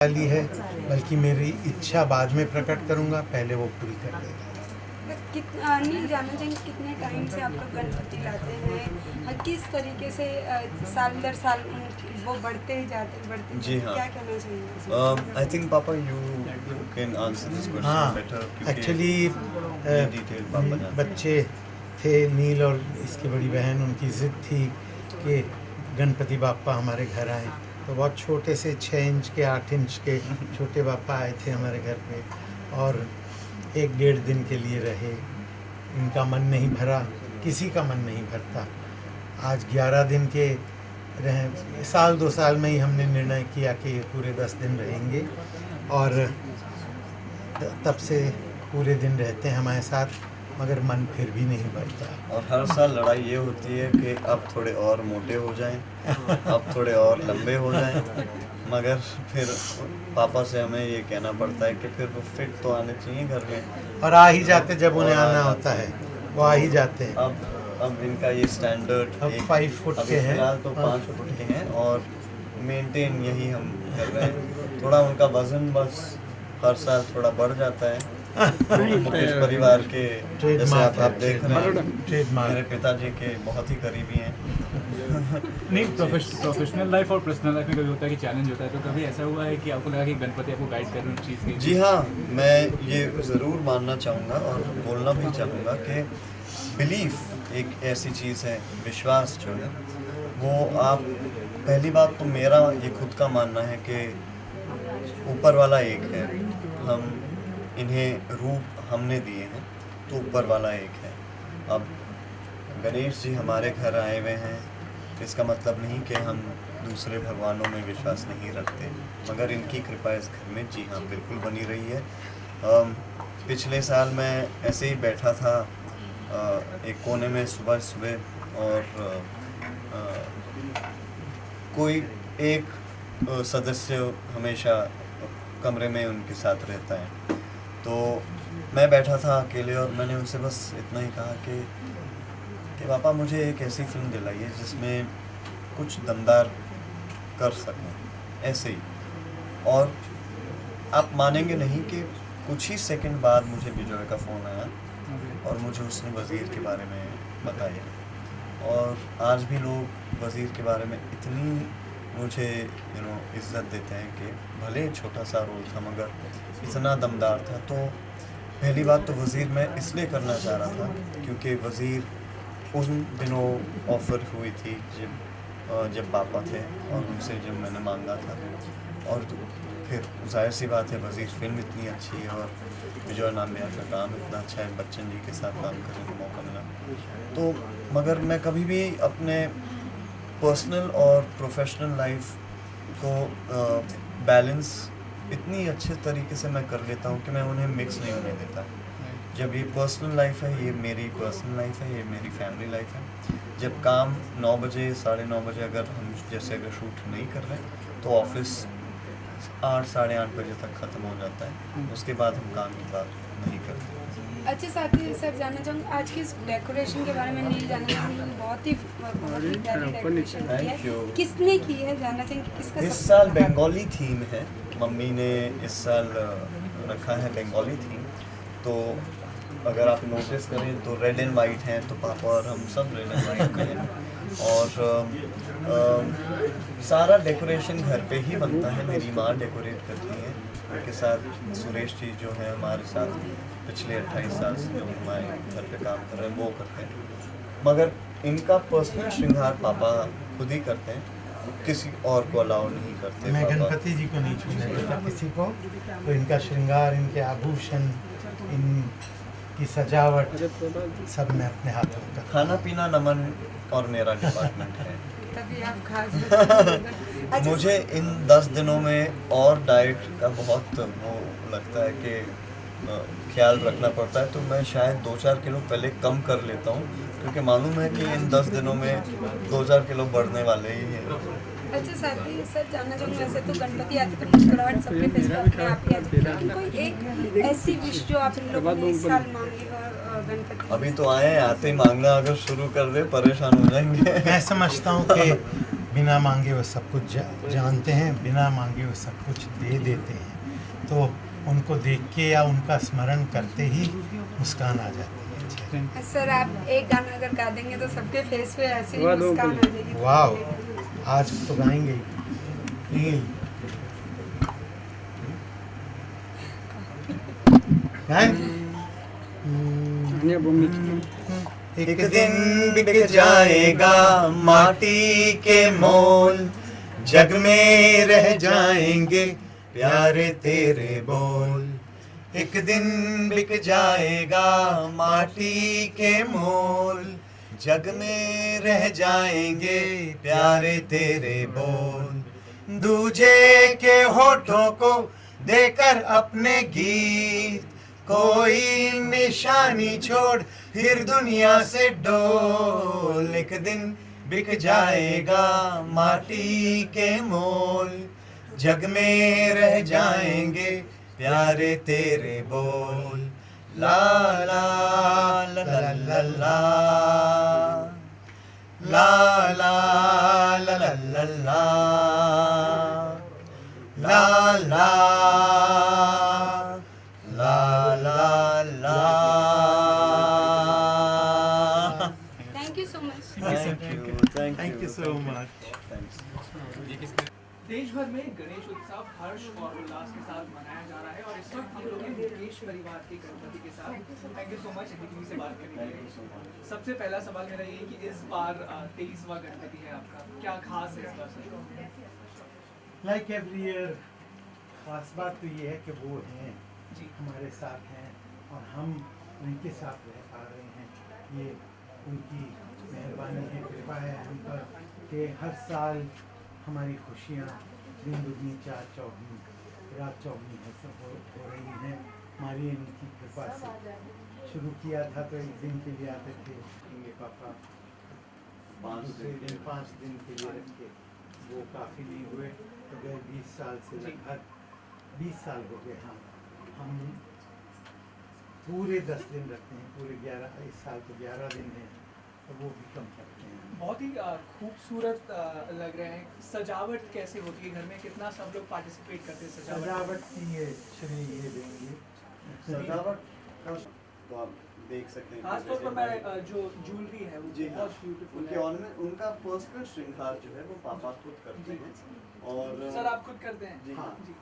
वाली है, बल्कि मेरी इच्छा बाद में प्रकट करूंगा, पहले वो पूरी कर देगा। नील जानना चाहेंगे कितने टाइम से आप लोग गणपति लाते हैं, किस तरीके से साल दर साल वो बढ़ते ही जाते जी हाँ। क्या कहना चाहिए? आई थिंक पापा यू कैन आंसर दिस हाँ, क्वेश्चन बेटर एक्चुअली डिटेल पापा जानते हैं। बच्चे थे, नील और इसकी बड़ी बहन, उनकी ज़िद थी कि गणपति बापा हमारे घर आए। तो बहुत छोटे से 6 इंच के 8 इंच के छोटे बापा आए थे हमारे घर पे और 1-1.5 दिन के लिए रहे। इनका मन नहीं भरा, किसी का मन नहीं भरता। आज 11 दिन के रहे, साल 2 साल में ही हमने निर्णय किया कि ये पूरे 10 दिन रहेंगे और तब से पूरे दिन रहते हैं हमारे साथ, मगर मन फिर भी नहीं भरता। और हर साल लड़ाई ये होती है कि अब थोड़े और मोटे हो जाएं, अब थोड़े और लंबे हो जाएं, मगर फिर पापा से हमें ये कहना पड़ता है कि फिर वो फिट तो आने चाहिए घर में। और आ ही जाते जब उन्हें आना होता है, वो आ ही जाते हैं। अब इनका ये स्टैंडर्ड अब 5 फुट के हैं, फिलहाल तो 5 फुट के हैं और मेंटेन यही हम कर रहे हैं। थोड़ा उनका वजन बस हर साल थोड़ा बढ़ जाता है। मुकेश परिवार के जैसे आप देख रहे हैं, मेरे पिताजी के बहुत ही करीबी हैं। नहीं, प्रोफेशनल लाइफ और पर्सनल लाइफ में कभी होता है कि चैलेंज होता है, तो कभी ऐसा हुआ है कि आपको लगा कि गणपति आपको गाइड कर रहे हैं चीज़ की? जी हाँ, मैं ये ज़रूर मानना चाहूँगा और बोलना भी चाहूँगा कि बिलीफ एक ऐसी चीज़ है, विश्वास जो है वो आप, पहली बात तो मेरा ये खुद का मानना है कि ऊपर वाला एक है, हम इन्हें रूप हमने दिए हैं तो ऊपर वाला एक है। अब गणेश जी हमारे घर आए हुए हैं, इसका मतलब नहीं कि हम दूसरे भगवानों में विश्वास नहीं रखते, मगर इनकी कृपा इस घर में जी हाँ बिल्कुल बनी रही है। पिछले साल मैं ऐसे ही बैठा था एक कोने में सुबह सुबह और कोई एक सदस्य हमेशा कमरे में उनके साथ रहता है, तो मैं बैठा था अकेले और मैंने उनसे बस इतना ही कहा कि पापा मुझे एक ऐसी फिल्म दिलाइए जिसमें कुछ दमदार कर सकूं, ऐसे ही। और आप मानेंगे नहीं कि कुछ ही सेकंड बाद मुझे विजय का फ़ोन आया और मुझे उसने वज़ीर के बारे में बताया। और आज भी लोग वज़ीर के बारे में इतनी मुझे इज़्ज़त देते हैं कि भले छोटा सा रोल था मगर इतना दमदार था। तो पहली बात तो वज़ीर मैं इसलिए करना चाह रहा था क्योंकि वज़ीर उन दिनों ऑफ़र हुई थी जब पापा थे और उनसे जब मैंने मांगा था। और फिर जाहिर सी बात है, वज़ीर फिल्म इतनी अच्छी है और विजय नाम्या का काम इतना अच्छा है, बच्चन जी के साथ काम करने का मौका मिला। तो मगर मैं कभी भी अपने पर्सनल और प्रोफेशनल लाइफ को बैलेंस इतनी अच्छे तरीके से मैं कर लेता हूँ कि मैं उन्हें मिक्स नहीं होने देता। जब ये पर्सनल लाइफ है, ये मेरी पर्सनल लाइफ है, ये मेरी फैमिली लाइफ है। जब काम 9 बजे 9:30 बजे अगर हम जैसे अगर शूट नहीं कर रहे तो ऑफिस 8 साढ़े 8 बजे तक ख़त्म हो जाता है, उसके बाद हम काम की बात नहीं करते। अच्छा, साथ ही सर जानना चाहूँगी आज की इस डेकोरेशन के बारे में। नील जानना चाहूँगी बहुत ही प्यारी डेकोरेशन की Thank you. है, किसने की है? जानना चाहेंगे किसका इस सबसे साल बड़ा बंगाली थीम है, मम्मी ने इस साल रखा है बंगाली थीम। तो अगर आप नोटिस करें तो रेड एंड वाइट हैं, तो पापा और हम सब रेड एंड वाइट में हैं। और सारा डेकोरेशन घर पे ही बनता है, मेरी माँ डेकोरेट करती है, उनके साथ सुरेश जी जो हैं हमारे साथ पिछले 28 साल से जो हमारे घर पे काम कर रहे हैं वो करते हैं। मगर इनका पर्सनल श्रृंगार पापा खुद ही करते हैं, किसी और को अलाउ नहीं करते। मैं पापा गणपति जी को नहीं छूने देता किसी को, तो इनका श्रृंगार, इनके आभूषण, इनकी सजावट सब मैं अपने हाथों में करता हूँ। खाना पीना नमन और मेरा डिपार्टमेंट है। तभी आप खास अच्छा, मुझे इन 10 दिनों में और डाइट का बहुत वो लगता है कि ख्याल रखना पड़ता है, तो मैं शायद 2-4 किलो पहले कम कर लेता हूँ क्योंकि मालूम है कि इन 10 दिनों में 2-4 किलो बढ़ने वाले ही हैं। अच्छा, साथ ही सर जानना चाहूँगी वैसे तो गणपति आते तो मुस्कुराहट सबके फेस पे अपने आप ही आती है, लेकिन कोई एक ऐसी विश जो आप इन लोगों ने इस साल मांगी हो गणपति? अभी तो आए हैं, आते ही मांगना अगर शुरू कर दे परेशान हो जाएंगे। मैं समझता हूँ कि बिना मांगे वो सब कुछ जानते हैं, बिना मांगे वो सब कुछ दे देते हैं। तो उनको देख के या उनका स्मरण करते ही मुस्कान आ जाती है। सर आप एक गाना अगर गा देंगे तो सबके फेस पे ऐसे ही मुस्कान आ जाएगी। वाओ, आज तो गाएंगे ही। नील गाएं? एक दिन बिक जाएगा माटी के मोल, जग में रह जाएंगे प्यारे तेरे बोल। एक दिन बिक जाएगा माटी के मोल, जग में रह जाएंगे प्यारे तेरे बोल। दूजे के होठों को देकर अपने गीत, कोई निशानी छोड़ फिर दुनिया से डोल। एक दिन बिक जाएगा माटी के मोल, जग में रह जाएंगे प्यारे तेरे बोल। ला ला ला ला ला ला ला ला ला ला ला ला ला ला ला ला। Thank you so much. Thank you so much. देश भर में गणेश उत्सव हर्ष और उल्लास के साथ मनाया जा रहा है और इस वक्त हम लोग हैं मुकेश परिवार के गणपति के साथ। Thank you so much Hindi से बात करने के लिए। सबसे पहला सवाल मेरा ये कि इस बार 23वां गणपति है आपका, क्या खास है इस बार? लाइक एवरी ईयर, खास बात तो ये है कि वो हैं जी हमारे साथ हैं और हम उनके साथ रह पा रहे हैं। ये उनकी मेहरबानी है, कृपा है हम पर कि हर साल हमारी खुशियाँ दिन दुगनी चार चौगनी रात चौगनी है सब हो रही हैं हमारी इनकी कृपा से। शुरू किया था तो एक दिन के लिए आते थे ये पापा, दूसरे दिन 5 दिन के लिए रखे, वो काफ़ी नहीं हुए तो गए 20 साल से, लगभग 20 साल हो गए। हम पूरे 10 दिन रखते हैं, पूरे 11, इस साल तो 11 दिन हैं तो वो भी कम करते हैं। बहुत ही खूबसूरत लग रहे हैं। सजावट कैसे होती है घर में, कितना सब लोग पार्टिसिपेट करते हैं सजावट की ये श्रेय ये देंगे। सजावट का तो आप देख सकते हैं। खासतौर पर मैं जो ज्वेलरी है वो जी हाँ, बहुत ब्यूटीफुल उनके है। ऑर्नामेंट, उनका पर्सनल श्रृंगार जो है वो पापा खुद करते हैं। और सर आप खुद करते हैं? जी हाँ, जी।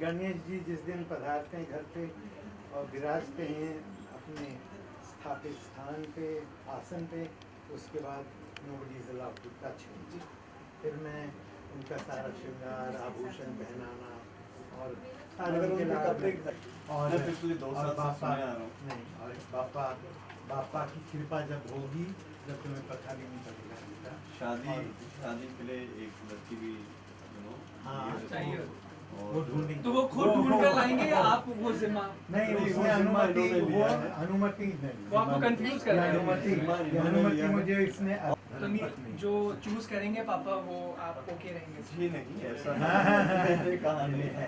गणेश जी जिस दिन पधारते हैं घर पे और विराजते हैं अपने स्थापित स्थान पे, आसन पे, उसके बाद nobody is allowed to touch him. फिर मैं उनका सारा श्रृंगार आभूषण पहनाना और सारे अगर उनके उनके लाड कपड़े में और मैं पिछले 2 साल से बापा सुने आ रहा हूँ। नहीं, और बापा की कृपा जब होगी जब तुम्हें पता भी नहीं पड़ेगा बेटा। शादी के लिए एक लड़की भी हाँ, चाहिए। वो ढूंढेंगे। तो वो खुद ढूंढ कर लाएंगे या आप वो जिम्मा? नहीं, नहीं, उसने वो जिम्मा अनुमति इन्होंने लिया है। अनुमति नहीं, वो आपको कंफ्यूज कर रहे हैं। ये अनुमति मुझे इसने तो जो चूज करेंगे पापा वो आप ओके रहेंगे? जी नहीं, ऐसा हाँ, नहीं कहानी है।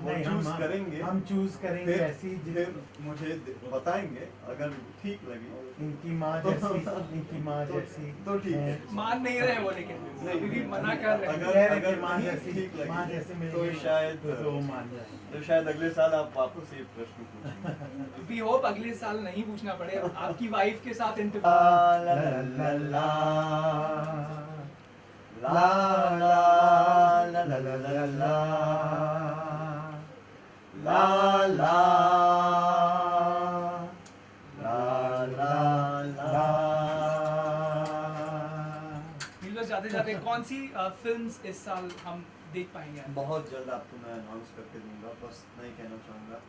वो नहीं, चूज करेंगे, हम चूज करेंगे फिर ऐसी फिर मुझे बताएंगे, अगर ठीक लगी इनकी माँ जैसी तो ठीक है। मान नहीं रहे वो, लेकिन अभी भी मना कर रहे हैं। अगर माँ ठीक जैसी लगी मिल तो गई शायद तो वो मान जाएंगे। तो शायद अगले साल आप वापस ये प्रश्न पूछेंगे। वी होप अगले साल नहीं पूछना पड़े। आपकी वाइफ के साथ ला इंतजार। ला ला ला ला ला ला ला ला ला ला ला ला ला जाते जाते कौन सी फिल्म्स इस साल हम देख पाएंगे? बहुत जल्द आपको मैं अनाउंस करके दूंगा। बस मैं ही कहना चाहूँगा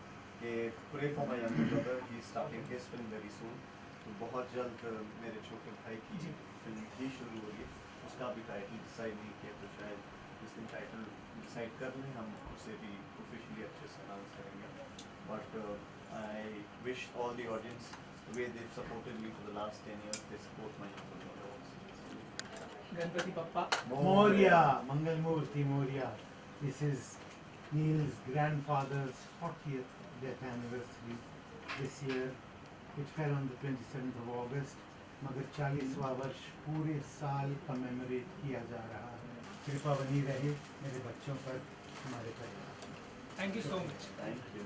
कि pray for my younger brother, he is starting his film very soon. तो बहुत जल्द मेरे छोटे भाई की फिल्म ही शुरू होगी। उसका भी टाइटल डिसाइड नहीं किया, तो शायद इस दिन टाइटल डिसाइड कर लें, हम उसे भी ऑफिशियली अच्छे से अनाउंस करेंगे। But I wish all the audience the way they supported me for the last 10 years, they support my younger brother also. Ganpati papa Moria, Mangalmurti Moria. This is Neil's grandfather's 40th death anniversary this year. It fell on the 27th of August. मगर 40वां वर्ष पूरे साल commemorate किया जा रहा है कृपा बनी रहे मेरे बच्चों पर, हमारे परिवार पर। Thank you so much. Thank you.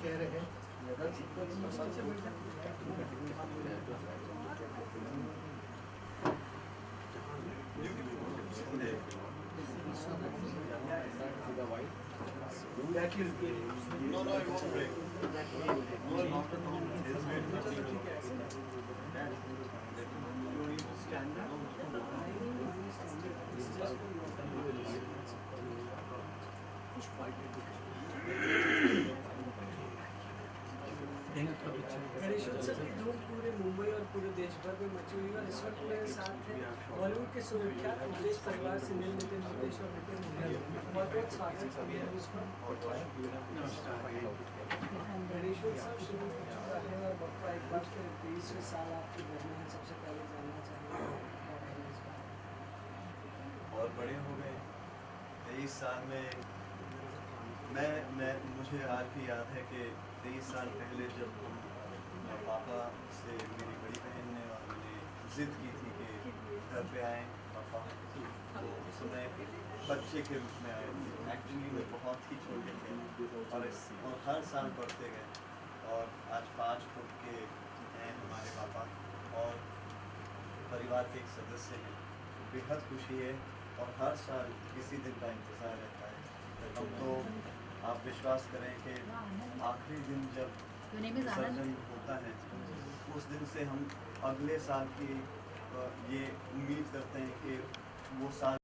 कह रहे No, no, it won't break. No, not at all. It's made Ganeshotsav की धूम पूरे मुंबई और पूरे देश भर में मची हुई है और इस वक्त मेरे साथ है बॉलीवुड के सुविख्यात मुकेश परिवार से मिल लेते मुकेश और नितिन बहुत बहुत स्वागत है न्यूज़ पर। गणेशोत्सव शुरू हो चुका है और बप्पा एक बार फिर 23वें साल आपके घर में है। सबसे पहले जानना चाहेंगे और बड़े हो गए 23 साल में। मुझे आज भी याद है कि 23 साल पहले जब पापा से मेरी बड़ी बहन ने और मैंने जिद की थी कि घर पे आए पापा, तो उस समय बच्चे के रूप में आए थे। एक्चुअली में बहुत ही छोटे थे और हर साल बढ़ते गए और आज 5 फुट के हैं हमारे पापा और परिवार के एक सदस्य हैं। बेहद खुशी है और हर साल इसी दिन का इंतज़ार रहता है। हम तो आप विश्वास करें कि आखिरी दिन जब विसर्जन होता है उस दिन से हम अगले साल की ये उम्मीद करते हैं कि वो साल